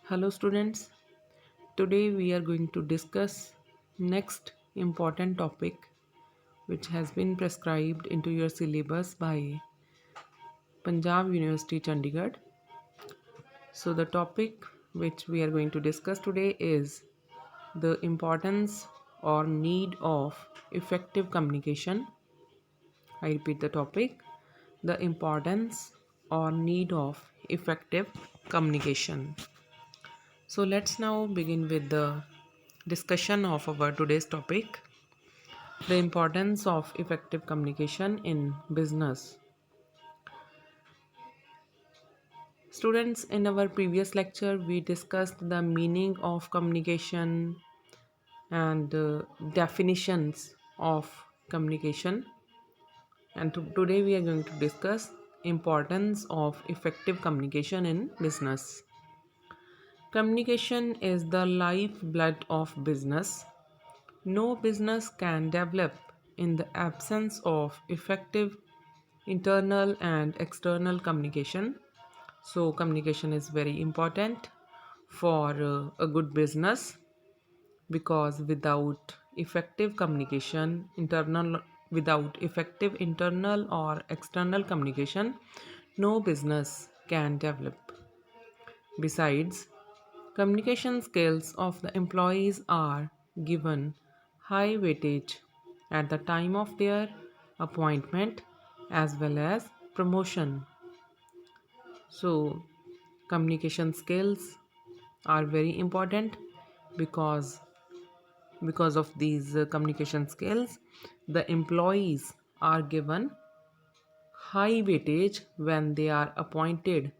Hello students, today we are going to discuss next important topic which has been prescribed into your syllabus by Punjab University Chandigarh. So the topic which we are going to discuss today is the importance or need of effective communication. I repeat the topic, the importance or need of effective communication. So let's now begin with the discussion of our today's topic, the importance of effective communication in business. Students, in our previous lecture, we discussed the meaning of communication and definitions of communication. And today we are going to discuss importance of effective communication in business. Communication is the lifeblood of business. No business can develop in the absence of effective internal and external communication. So, communication is very important for a good business because without effective internal or external communication, no business can develop. Besides, communication skills of the employees are given high weightage at the time of their appointment as well as promotion. So, communication skills are very important because of these communication skills, the employees are given high weightage when they are appointed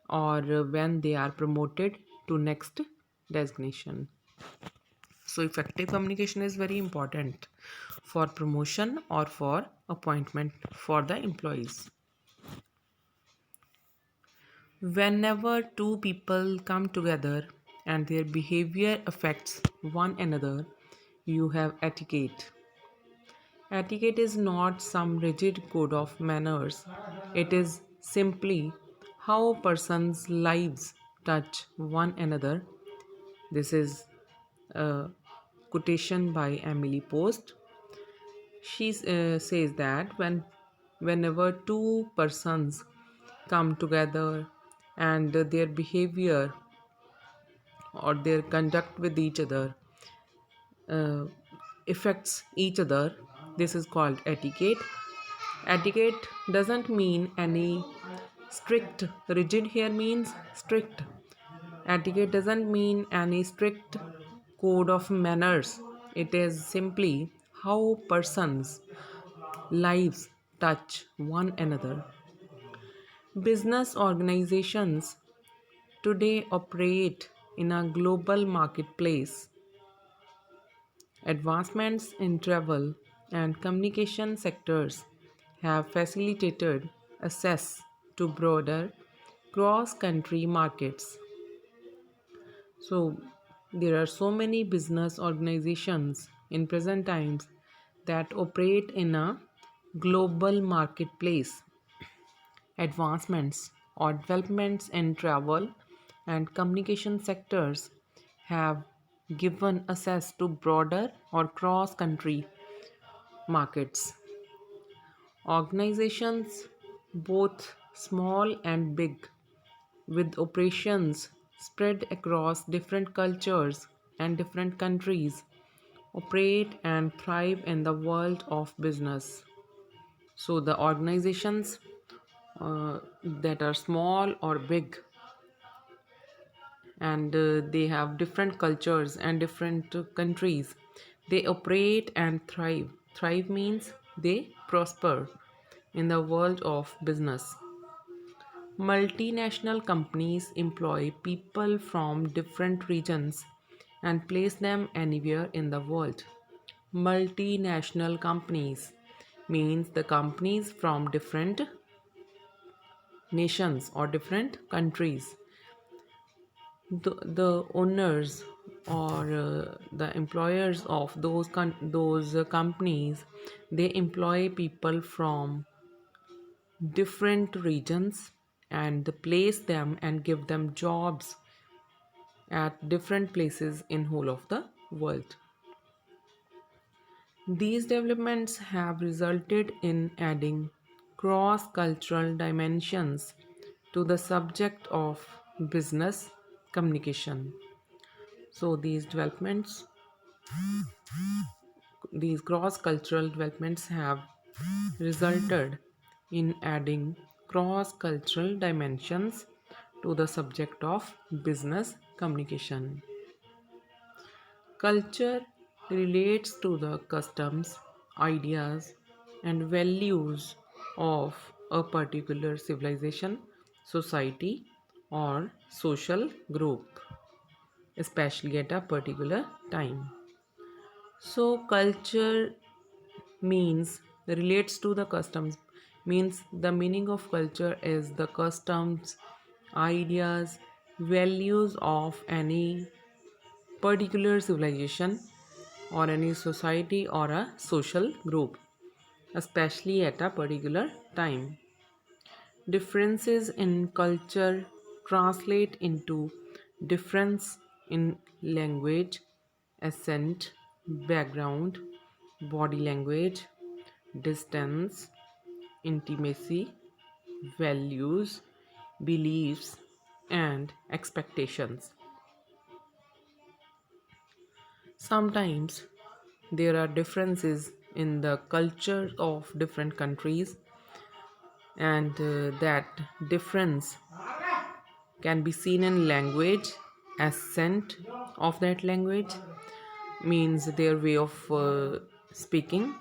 or when they are promoted to next designation. So effective communication is very important for promotion or for appointment for the employees. Whenever two people come together and their behavior affects one another, you have etiquette. Etiquette is not some rigid code of manners. It is simply how persons' lives touch one another. This is a quotation by Emily Post. She says that whenever two persons come together and their behavior or their conduct with each other uh, affects each other, this is called etiquette. Etiquette doesn't mean any strict, rigid here means strict. Etiquette doesn't mean any strict code of manners. It is simply how persons' lives touch one another. Business organizations today operate in a global marketplace. Advancements in travel and communication sectors have facilitated access to broader cross country markets. So, there are so many business organizations in present times that operate in a global marketplace. Advancements or developments in travel and communication sectors have given access to broader or cross country markets. Organizations, both small and big, with operations spread across different cultures and different countries, operate and thrive in the world of business. So, the organizations that are small or big and they have different cultures and different countries, they operate and thrive. Thrive means they prosper in the world of business. Multinational companies employ people from different regions and place them anywhere in the world. Multinational companies means the companies from different nations or different countries. The owners or the employers of those companies, they employ people from different regions and place them and give them jobs at different places in whole of the world. These developments have resulted in adding cross-cultural dimensions to the subject of business communication. So these cross-cultural developments have resulted in adding cross-cultural dimensions to the subject of business communication. Culture relates to the customs, ideas, and values of a particular civilization, society, or social group, especially at a particular time. So, culture means relates to the customs, means the meaning of culture is the customs, ideas, values of any particular civilization or any society or a social group, especially at a particular time. Differences in culture translate into difference in language, accent, background, body language, distance, intimacy, values, beliefs, and expectations. Sometimes there are differences in the culture of different countries, and that difference can be seen in language, accent of that language, means their way of speaking,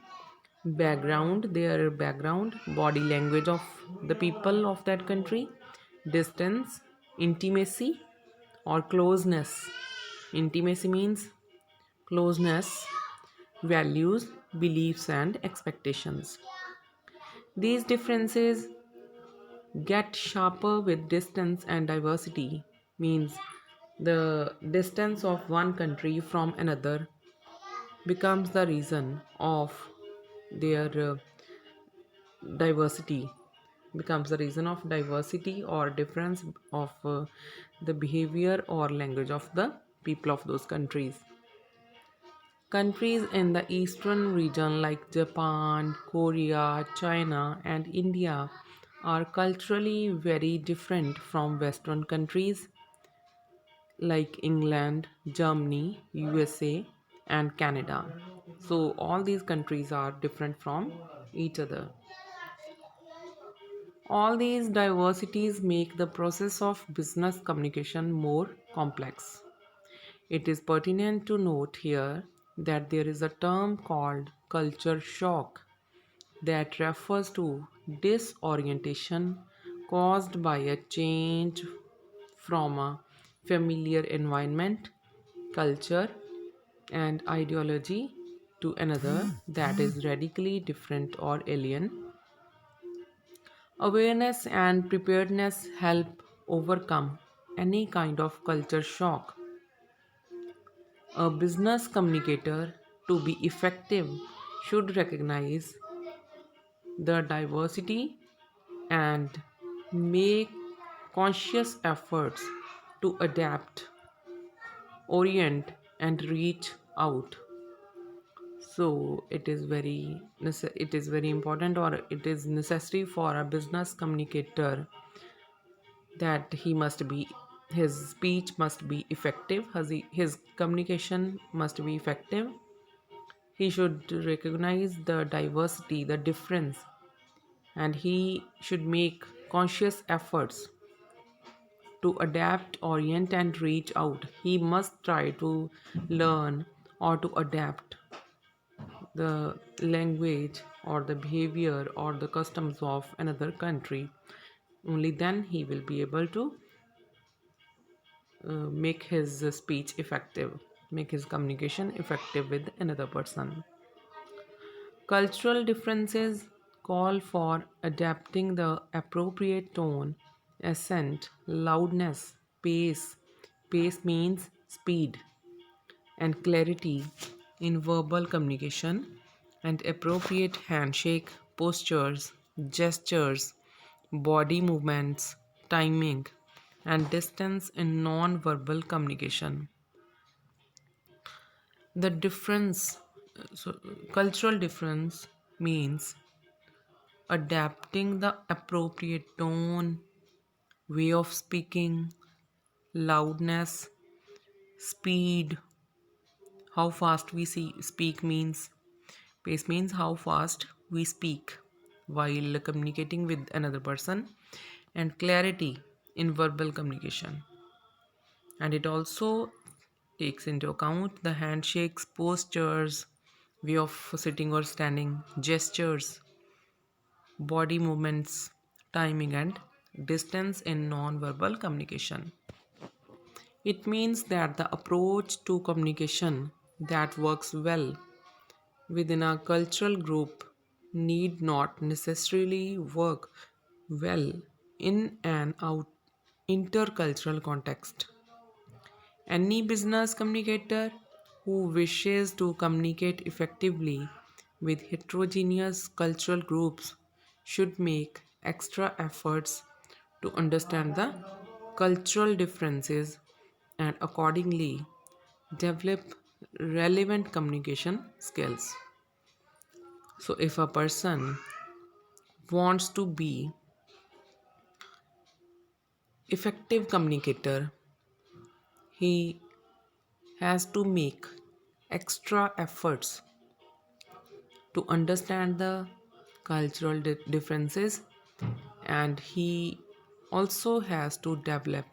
background, their background, body language of the people of that country, distance, intimacy or closeness. Intimacy means closeness, values, beliefs, and expectations. These differences get sharper with distance, and diversity means the distance of one country from another becomes the reason of their diversity, becomes the reason of diversity or difference of the behavior or language of the people of those countries. Countries in the eastern region like Japan, Korea, China, and India are culturally very different from Western countries like England, Germany, USA, and Canada. So, all these countries are different from each other. All these diversities make the process of business communication more complex. It is pertinent to note here that there is a term called culture shock that refers to disorientation caused by a change from a familiar environment, culture, and ideology to another that is radically different or alien. Awareness and preparedness help overcome any kind of culture shock. A business communicator, to be effective, should recognize the diversity and make conscious efforts to adapt, orient, and reach out. So it is very important, or it is necessary for a business communicator that his speech must be effective, his communication must be effective. He should recognize the diversity, the difference, and he should make conscious efforts to adapt, orient, and reach out. He must try to learn or to adapt the language or the behavior or the customs of another country. Only then he will be able to make his speech effective, make his communication effective with another person. Cultural differences call for adapting the appropriate tone, accent, loudness, pace. Pace means speed, and clarity in verbal communication, and appropriate handshake, postures, gestures, body movements, timing, and distance in non-verbal communication. The difference, so cultural difference means adapting the appropriate tone, way of speaking, loudness, speed, how fast we speak means pace means how fast we speak while communicating with another person, and clarity in verbal communication. And it also takes into account the handshakes, postures, way of sitting or standing, gestures, body movements, timing, and distance in non-verbal communication. It means that the approach to communication that works well within a cultural group need not necessarily work well in an out intercultural context. Any business communicator who wishes to communicate effectively with heterogeneous cultural groups should make extra efforts to understand the cultural differences and accordingly develop relevant communication skills. So, if a person wants to be effective communicator, he has to make extra efforts to understand the cultural differences, and he also has to develop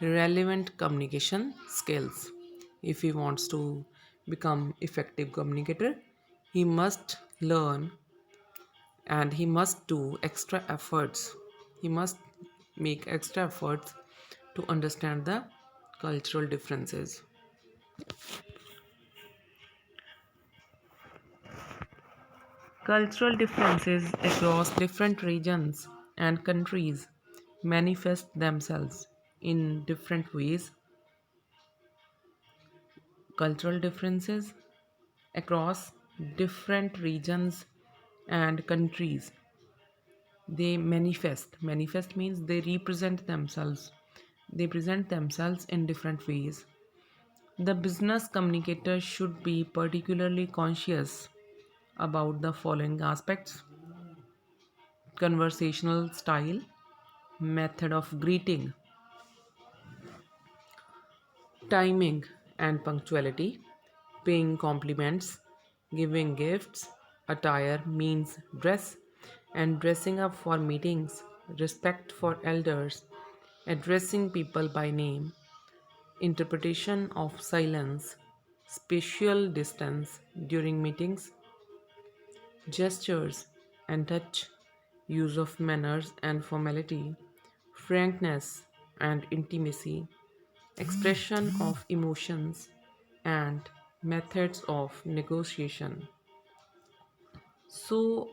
relevant communication skills. If he wants to become effective communicator, he must learn and he must do extra efforts. He must make extra efforts to understand the cultural differences. Cultural differences across different regions and countries manifest themselves in different ways. Cultural differences across different regions and countries, they manifest means they represent themselves, they present themselves in different ways. The business communicator should be particularly conscious about the following aspects: conversational style, method of greeting, timing and punctuality, paying compliments, giving gifts, attire means dress and dressing up for meetings, respect for elders, addressing people by name, interpretation of silence, spatial distance during meetings, gestures and touch, use of manners and formality, frankness and intimacy, expression of emotions, and methods of negotiation. So,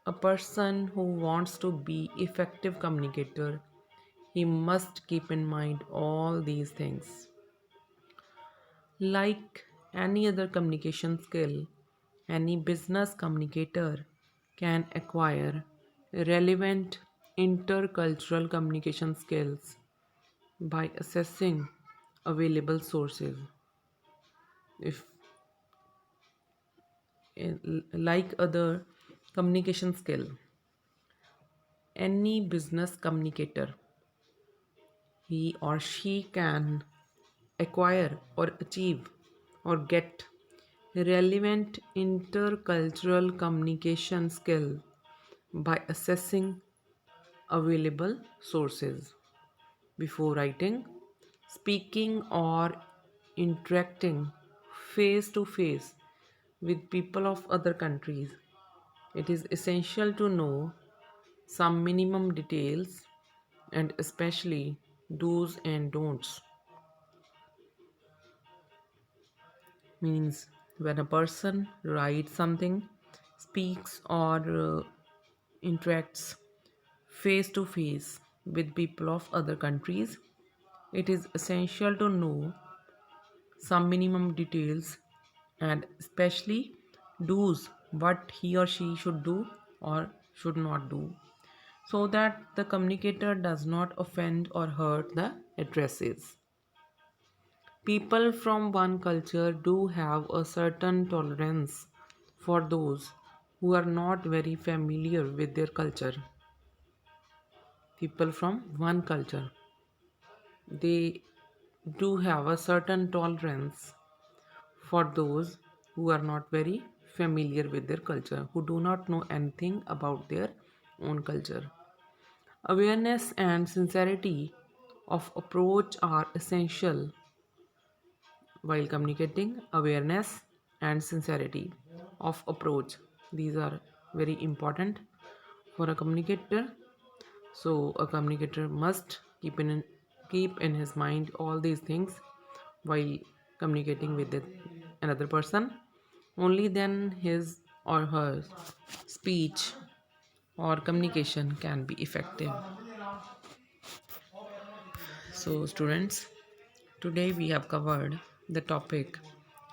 a person who wants to be effective communicator, he must keep in mind all these things. Like any other communication skill, any business communicator can acquire relevant intercultural communication skills by assessing available sources. If like other communication skill, any business communicator, he or she can acquire or achieve or get relevant intercultural communication skill by assessing available sources before writing, speaking, or interacting face to face with people of other countries. It is essential to know some minimum details and especially do's and don'ts. Means when a person writes something, speaks, or interacts face to face with people of other countries, it is essential to know some minimum details and especially do's, what he or she should do or should not do. so that the communicator does not offend or hurt the addressees. People from one culture do have a certain tolerance for those who are not very familiar with their culture. People from one culture, they do have a certain tolerance for those who are not very familiar with their culture, who do not know anything about their own culture. Awareness and sincerity of approach are essential while communicating. Awareness and sincerity of approach, these are very important for a communicator. So a communicator must keep in his mind all these things while communicating with another person. Only then his or her speech or communication can be effective. So students, today we have covered the topic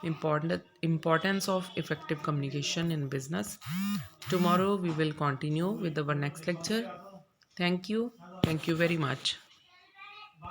importance of effective communication in business. Tomorrow we will continue with our next lecture. Thank you. Thank you very much.